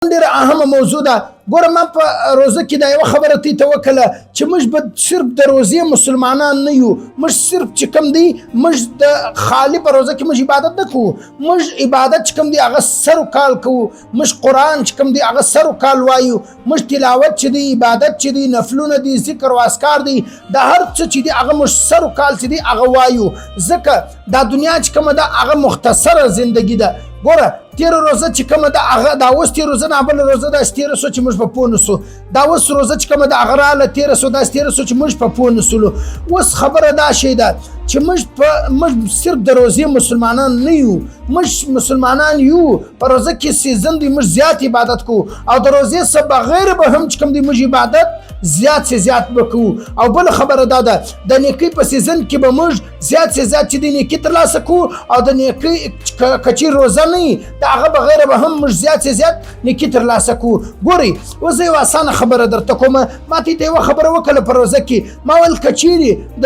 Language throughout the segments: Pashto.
ډېره اهمه موضوع ده. ګوره ما په روزه کې دا یوه خبره ته وکړله چې موږ به صرف د روزې مسلمانان نه یو. موږ صرف چې کوم دی موږ د خالي په روزه کې موږ عبادت نه کوو. موږ عبادت چې کوم دی هغه سر و کال کوو. موږ قرآن چې کوم دی هغه سر و کال وایو. موږ تلاوت چې دی، عبادت چې دی، نفلونه دی، ذکر و اذکار دی، دا هر څه چې دی هغه موږ سر و کال چې دی هغه وایو. ځکه دا دنیا چې کومه ده هغه مختصره زندگی ده. ګوره تیره روزه چې کومه ده هغه دا اوس تېره روزه نه بله روزه داسې تېره سوه چې موږ په پوه نه سو. دا اوس روزه چې کومه ده هغه راله تېره سوه داسې تېره سوه چې موږ په پوه نه سولو. اوس خبره دا شی ده چې موږ صرف د روزې مسلمانان نه یو. موږ مسلمانان یو، په روزه کې سیزن دی موږ زیات عبادت کوو، او د روزې څخه بغیر به هم چې کوم دی موږ عبادت زیات سے زیات وکړو. او بل خبره دا ده د نیکۍ په سیزن کې به موږ زیات سے زیات چې دی نیکي ترلاسه کوو، او د نیکۍ که چیرې روزه نه وي د هغه بغیر به هم موږ زیات سے زیات نیکي ترلاسه کوو. ګورئ اوس زه یوه اسانه خبره درته کومه. ما ته یوه خبره وکړله په روزه کې. ما ویل که چیرې د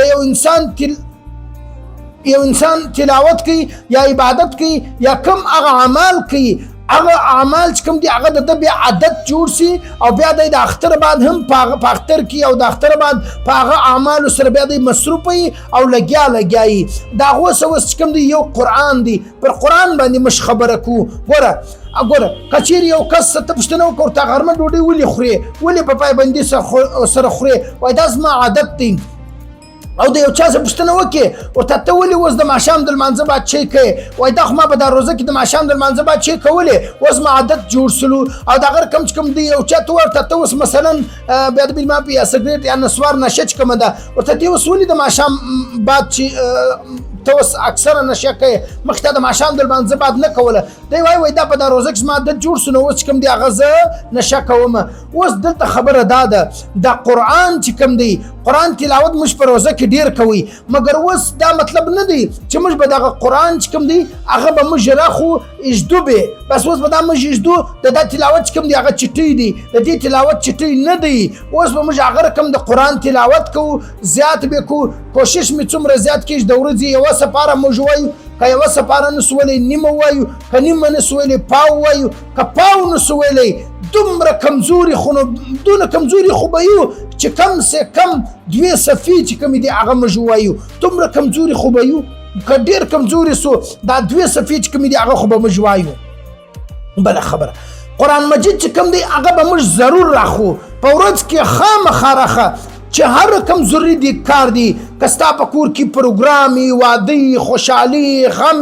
یو انسان تلاوت کوي یا عبادت کوي یا کم هغه اعمال کوي، هغه اعمال چې کوم دي هغه د بیا عادت جوړ سي، او بیا د اختر بعد هم په اختر کې او د اختر بعد په هغه اعمالو سره بیا د مصروف وي او لګیا یي. د هغو څه اوس چې کوم دی یو قرآن دی، پر قرآن باندې موږ خبره کوو. ګوره که چیرې یو کس ته پوښتنه وکړو ورته غرمه ډوډۍ ولې خورې، ولې په پایبندي سره خورې، وایي دا زما عادت دی. او د یو چا څه پوښتنه وکړې ورته ته ولې اوس د ماښام د لمانځه بعد چای کوې، وایي دا خو ما په دا روزه کې د ماښام د لمانځه بعد چای کولې، اوس ما عادت جوړ سلو. او د هغه رقم چې کوم دی یو چا ته ورته ته اوس مثلا بیا د بیلماپي یا سګرېټ یا نسوار نشه چې کومه ده ورته ته اوس ولې د ماښام بعد چې ته اوس اکثره نشه کوې، مخکې ته د ماښام د لمانځه بعد نه کوله. دی وایي دا په دا روزه کې زما عادت جوړ سو، نو اوس چې کوم دی هغه زه نشه کومه. اوس دلته خبره دا ده دا قرآن چې کوم دی قرآن تلاوت موږ په روزه کې ډیر کوي، مګر اوس دا مطلب نه دی چې موږ به دغه قرآن چې کوم دی هغه به موږ راخو اجدو به بس اوس به دا موږ اجدو د دا تلاوت چې کوم دی هغه چټۍ دی، د دې تلاوت چټۍ نه دی. اوس به موږ هغه رقم د قرآن تلاوت کوو، زیات به کوو. کوشش مې څومره زیات کېږي د ورځې یوه سپاره موږ وایو، که یوه سپاره نسو ویلی نیمه وایو، که نیمه نسو ویلی پاو وایو، که پاو نسو ویلی دومره کمزوري خو نو دونه کمزوري خو به یو چې کم سے کم 2 صفحې چې کومې دي هغه موږ وایو. دومره کمزوري خو به یو، که ډېر کمزوري سو دا 2 صفحې چې کومې دي هغه خو به موږ وایو. بله خبره قرآن مجید چې کوم دی هغه به موږ ضرور راخو په ورځ کې خامخا راخه چې هر رقم ضروري دی کار دی، که ستا په کور کې پروګرامي، واده، خوشحالي، غم،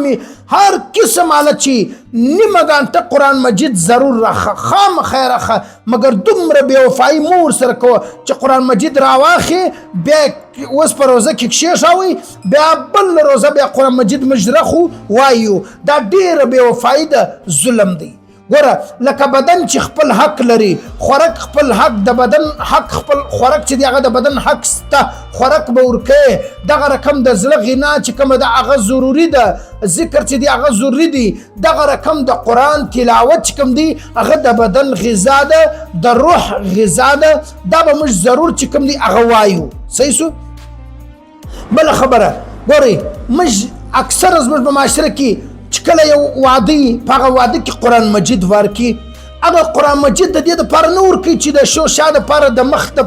هر قسم حالت چې نیمه ګانټه قرآن مجید ضرور راخه، خامخا راخه. مګر دومره بې وفایي مه ورسره کوه چې قرآن مجید راواخې بیا اوس په روزه کې کښېښوئ، بیا بل روزه بیا قرآن مجید موږ راخو وایو. دا ډېره بې وفایي ده، ظلم دی. ګوره لکه بدن چې خپل حق لري، خوراک خپل حق، د بدن حق خپل خوراک چې دی هغه د بدن حق سته، خوراک به ورکوې. دغه رقم د زړه غنا چې کومه ده هغه ضروري ده، ذکر چې دی هغه ضروري دی. دغه رقم د قرآن تلاوت چې کوم دی هغه د بدن غذا ده، د روح غذا ده. دا به موږ ضرور چې کوم دی هغه وایو. صحیح سو. بله خبره ګورئ موږ اکثره زموږ په معاشره کې چې کله یو واده په هغه واده کې قرآن مجید ورکړي، هغه قرآن مجید د دې دپاره نه ورکوي چې د شو شا دپاره د مخ ته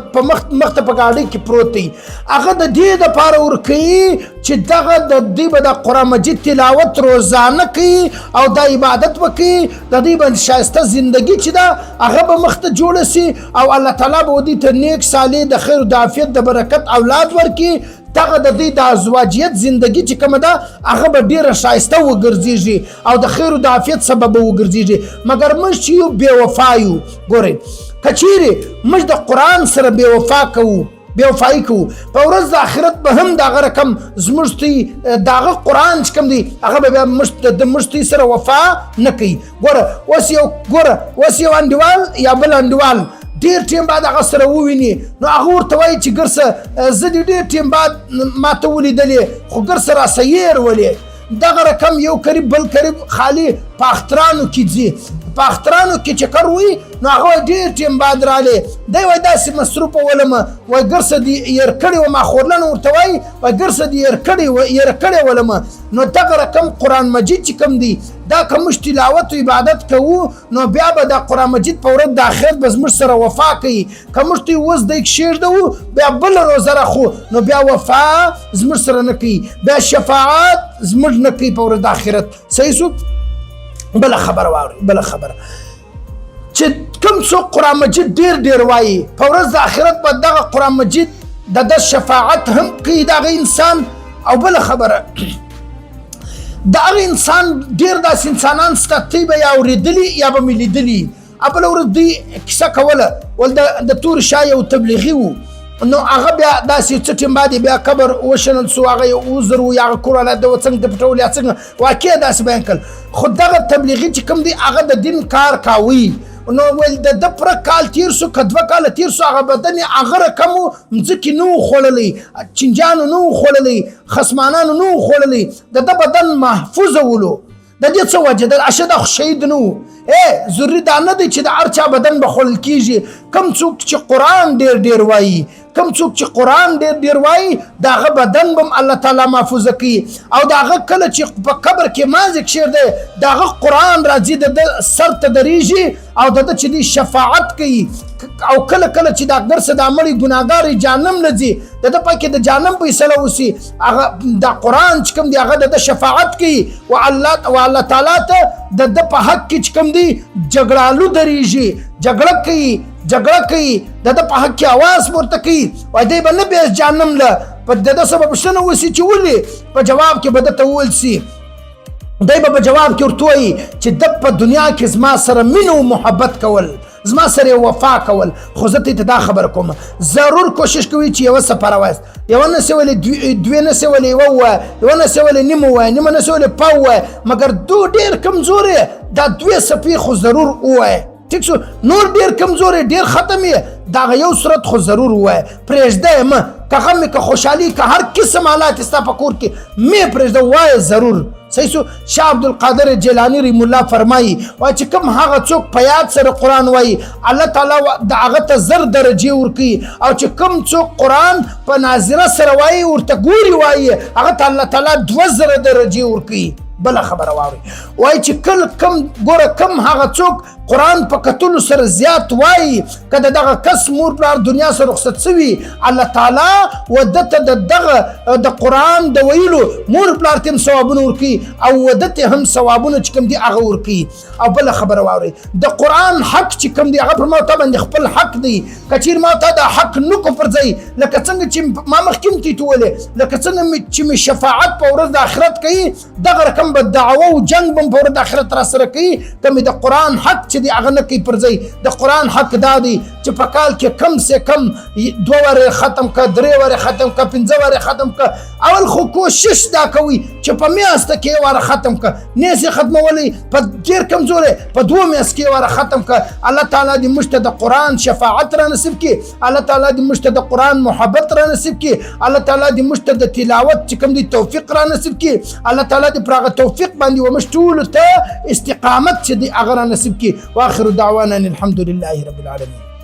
په ګاډۍ کې پروت دی، هغه د دې دپاره ورکوي چې دغه د دوی به د قرآن مجید تلاوت روزانه کوي او دا عبادت وکړي، د دوی به ښایسته زندګي چې ده هغه به مخ ته جوړه سي، او الله تعالی به دوی ته نیک صالح د خیر و د عافیت د برکت اولاد ورکړي. دغه د دوی د ازواجیت زندگی چې کومه ده هغه به ډېره ښایسته وګرځېږي او د خیر و د عافیت سبب به وګرځېږي. مګر موږ چې یو بې وفا یو، ګورئ که چیرې موږ د قرآن سره بې وفایي کوو په ورځ د آخرت به هم دغه رقم زموږ د هغه قرآن چې کوم دی هغه به بیا د موږ سره وفا نه کوي. ګوره اوس یو انډیوال یا بل انډیوال ډېر ټیم بعد هغه سره وویني، نو هغه ورته وایي چې ګرسه زه دې ډېر ټیم بعد ما ته ولیدلې خو ګرسه راسه یې ولې. دغه رقم یو قریب بل قریب خالي په اخترانو کې ځي، په اخترانو کې چې کار وي نو هغه ډېر ټیم بعد رالی دی وایي داسې مصروفه ولم وایي ګرسه دې ير کړې وم خورلنه ورته وایي وایي ګرسه دې ير کړې ولم. نو دغه رقم قرآن مجید چې کوم دی دا که موږ تلاوت و عبادت کوو نو بیا به د قرآن مجید په ورځ د آخرت به زموږ سره وفا کوي. که موږ ته اوس دی کښېږدوو بیا بله روزه راخو نو بیا وفا زموږ سره نه کوي، بیا شفاعت زموږ نه کوي په ورځ د آخرت. صحیح شو؟ بله خبره واورئ، بله خبره چې کوم څوک قرآن مجید ډېر وایي په ورځ د آخرت به دغه قرآن مجید د شفاعت هم کوي د هغه انسان. او بله خبره د هغه انسان ډېر داسې انسانان شته تی به یا اورېدلي یا به مې لیدلي. بله ورځ دوی کیسه کوله ول د تور شاه یو تبلیغي و نو هغه بیا داسې څه ټیم بعد بیا قبر وشنل سو، هغه یو عذر و یا هغه کور حالت د څنګه د پټول یا څنګه واقع داسې بیان کړل. خو دغه تبلیغي چې کوم دی هغه د دین کار کاوي نو ویل د پوره کال تیر سو که 2 کاله تیر سو هغه بدن هغه رقمو مځکې نه و خوړلی، چینجانو نه و خوړلی، خصمانانو نه و خوړلی، د بدن محفوظ ولو. د دې څه وجه ده؟ اشد شهید نه و. ضروري دا نه دی چې د هر چا بدن به خوړل کېږي. کوم څوک چې قرآن ډېر وایي، کوم څوک چې قرآن ډېر وایي د هغه بدن به هم الله تعالی محفوظه کوي. او د هغه کله چې په قبر کې مازې کښېږدی د هغه قرآن راځي د ده سر ته درېږي او د ده چې دی شفاعت کوي. او کله چې دا ګرسه دا مړی ګناهګار جهنم نه ځي د ده پکې د جهنم فیصله وسي، هغه دا قرآن چې کوم دی هغه د ده شفاعت کوي و الله تعالی ته د ده په حق کې چې کوم دی جګړالو درېږي، جګړه کوي د ده په حق کې اواز پورته کوي. وایي دی به نه بیا جهنم له په د ده څه به پوښتنه وسي چې ولې؟ په جواب کې به ده ته وویل سي، دی به په جواب کې ورته وایي چې ده په دنیا کې زما سره مینه و محبت کول، زما سره وفا کول. خو زه ته دا خبر کوم ضرور کوشش کوي چې یوه سپاره وایست، یوه نسې ولې دوې نسې ولې یوه ووایه، یوه نسې ولې نیمه ووایه، نیمه نسې ولې پاو ووایه، مګر دو ډېر کمزورې دا 2 صفحې خو ضرور ووایه. ټیک شو؟ نور ډېر کمزورې ډېر ختم یې دغه یو صورت خو ضرور ووایه. پرېږده یې مه، که غم که خوشحالي که هر قسم حالات ستا په کور کې مې پرېږده وایه ضرور. صحیح شو؟ شاه عبدالقادر جیلانی رحم الله فرمایي وایي چې کوم هغه څوک په یاد سره قرآن وایي الله تعالی د هغه ته 1000 درجې ورکوي، او چې کوم څوک قرآن په ناظره سره وایي ورته ګوري وایي هغه ته الله تعالی 2000 درجې ورکوي. بله خبره واورئ وایي چې ګوره کم هغه څوک قرآن په کتلو سره زیات وایي که د دغه کس مور پلار دنیا سره رخصت سوي الله تعالی وده ته د قرآن د ویلو مور پلار ته هم ثوابونه ورکوي او وده ته هم ثوابونه چې کوم دي هغه ورکوي. او بله خبره واورئ د قرآن حق چې کوم دی هغه پر ما ته باندې خپل حق دی. که چېرې ما ته د حق نه کو پر ځای لکه څنګه چې ما مخکې هم تیتولې لکه څنګه چې مې شفاعت په ورځ د آخرت کوي دغه رقم به دعوه او جنګ به په ورځ د آخرت را سره کوي. که مې د قرآن حق چې دی هغه نه کوي پر ځای. د قرآن حق دا دی چې په کال کې کم سے کم 2 وارې ختم که 3 وارې ختم که 5 وارې ختم که. اول خو کوشش دا کوي چې په میاشته کې واره ختم که، نه سي ختمولی په ډېر کمزورې په 2 میاشت کې واره ختم که. الله تعالی دې موږ ته د قرآن شفاعت را نصیب کړي، الله تعالی دې موږ ته د قرآن محبت را نصیب کړي، الله تعالی دې موږ ته د تلاوت چې کوم دی توفیق را نصیب کړي، الله تعالی دې پر هغه توفیق باندې وموږ ټولو ته استقامت چې دی هغه را نصیب کړي. واخر دعوانا الحمد لله رب العالمين.